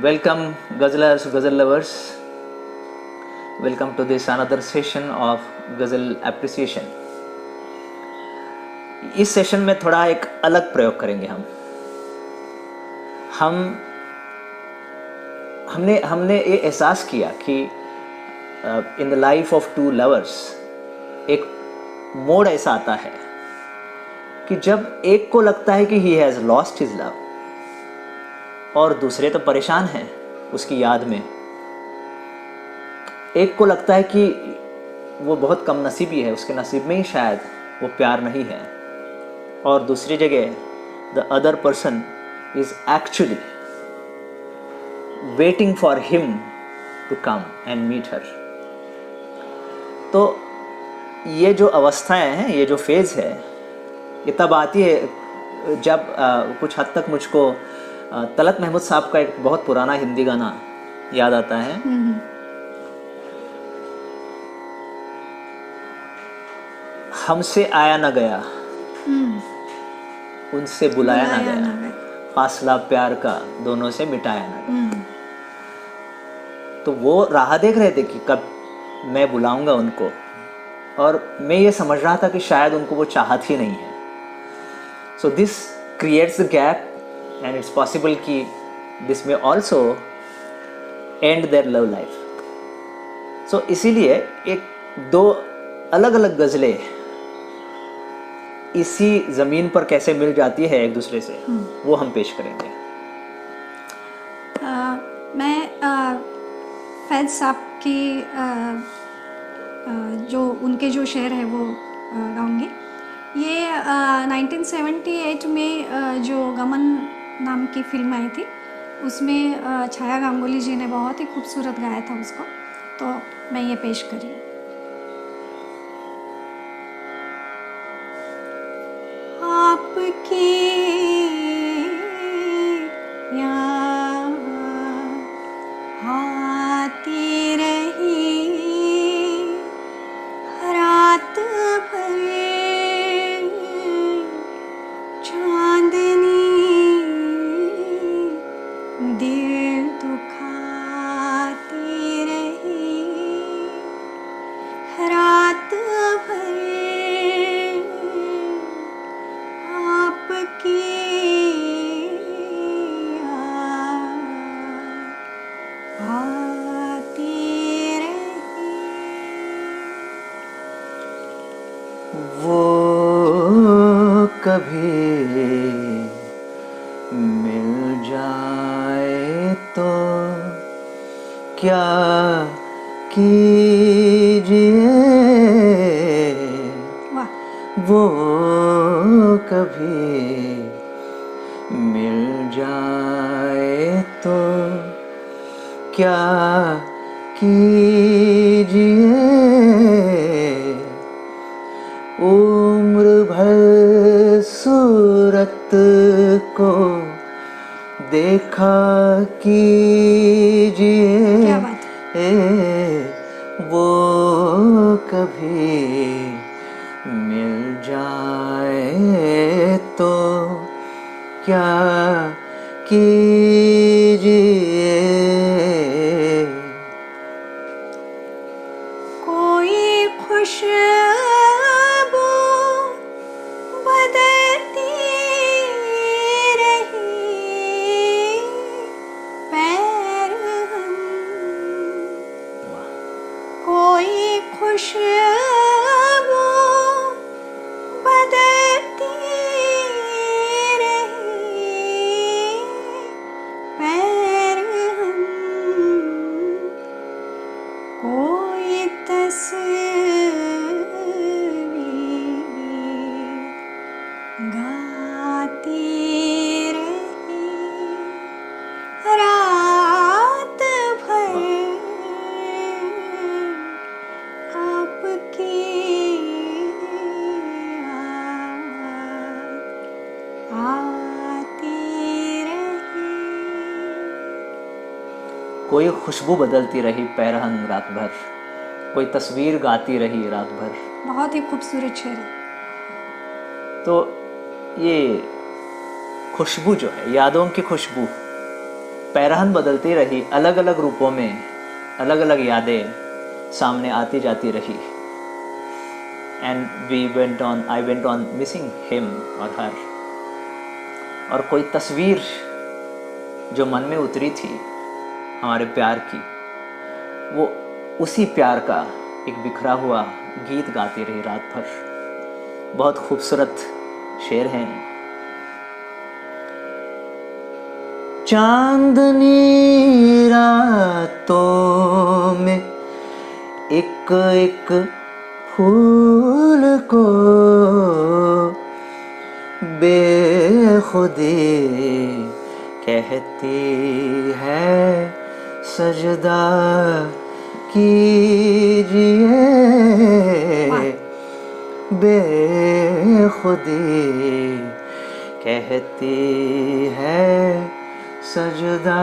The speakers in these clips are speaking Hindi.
Welcome, Ghazalers, Ghazal lovers. Welcome to this another session of Ghazal appreciation. इस सेशन में थोड़ा एक अलग प्रयोग करेंगे हमने ये एहसास किया कि in the life of to lovers एक मोड़ ऐसा आता है कि जब एक को लगता है कि he has lost his love और दूसरे तो परेशान हैं उसकी याद में, एक को लगता है कि वो बहुत कम नसीबी है, उसके नसीब में ही शायद वो प्यार नहीं है, और दूसरी जगह the other person is actually waiting for him to come and meet her. तो ये जो अवस्थाएं हैं, ये जो फेज़ है, ये तब आती है जब कुछ हद तक मुझको तलत महमूद साहब का एक बहुत पुराना हिंदी गाना याद आता है। हमसे आया ना गया, उनसे बुलाया ना गया, फासला प्यार का दोनों से मिटाया ना गया। तो वो राह देख रहे थे कि कब मैं बुलाऊंगा उनको, और मैं ये समझ रहा था कि शायद उनको वो चाहत ही नहीं है। So this creates the gap and it's possible कि this may also end their love life. So इसीलिए एक दो अलग अलग गज़लें इसी ज़मीन पर कैसे मिल जाती है एक दूसरे से, वो हम पेश करेंगे। मैं फैज़ साहब की जो उनके जो शेर है वो गाऊंगी। ये 1978 में जो गमन नाम की फिल्म आई थी, उसमें छाया गांगुली जी ने बहुत ही खूबसूरत गाया था उसको, तो मैं ये पेश करी। आपकी याद आती रही रात भर, दिल दुखाती रही रात भर, आपकी याद आती रही। वो कभी मिल जाए तो क्या कीजिए, वो कभी मिल जाए तो क्या कीजिए, उम्र भर सूरत को देखा कीजिए, क्या बात है? वो कभी मिल जाए तो क्या कीजिए। कोई खुशबू बदलती रही पैर हम, कोई खुशबू बदलती रही पैर हम, कोई तस्वीर गाती रही रात भर, आपकी याद आती रही। कोई खुशबू बदलती रही पैरहन रात भर, कोई तस्वीर गाती रही रात भर। बहुत ही खूबसूरत शेर है। तो ये खुशबू जो है, यादों की खुशबू, पैराहन बदलती रही, अलग अलग रूपों में अलग अलग यादें सामने आती जाती रही। And I went on missing him और हर। और कोई तस्वीर जो मन में उतरी थी हमारे प्यार की, वो उसी प्यार का एक बिखरा हुआ गीत गाती रही रात भर। बहुत खूबसूरत शेर हैं। चांदनी रातों में एक एक फूल को बेखुदी कहती है, सजदा कीजिए। बेखुदी कहती है, सजदा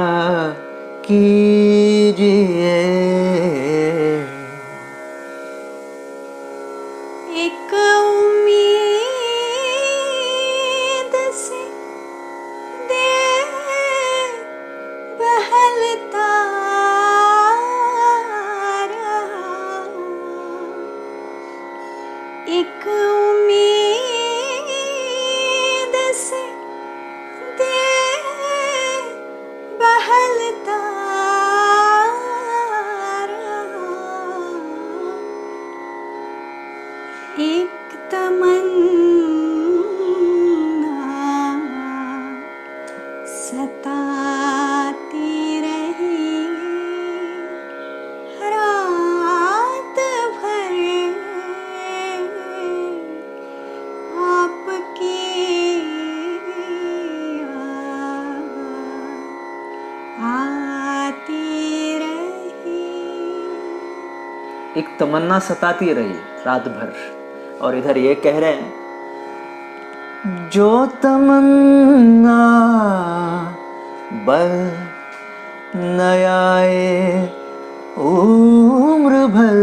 कीजिए। एक उम्मीद से दिल बहलता रहा, एक उम्मीद से दिल बहलता रहा, एक तमन्ना सताती रही रात भर, आपकी याद आती रही। एक तमन्ना सताती रही रात भर। और इधर ये कह रहे हैं, जो तमन्ना बल न आए उम्र भर,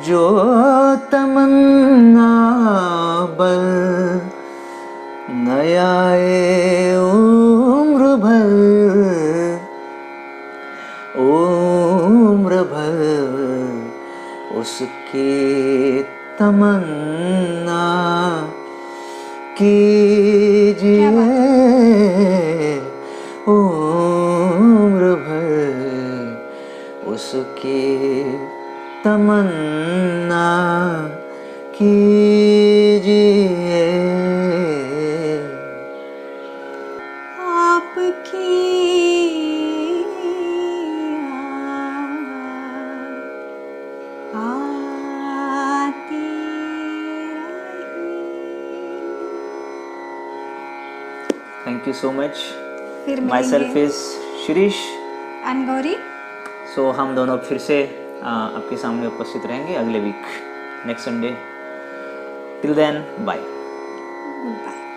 जो तमन्ना बल न आए उम्र भर, उम्र भर उसकी तमन्ना कीजिए। उम्र भर उसकी तमन्ना कीजिए। आपकी आती रही। Thank you so much. फिर myself is Shirish. And Gauri. सो हम दोनों फिर से आपके सामने उपस्थित रहेंगे अगले week, next Sunday. Till then, bye. Good bye.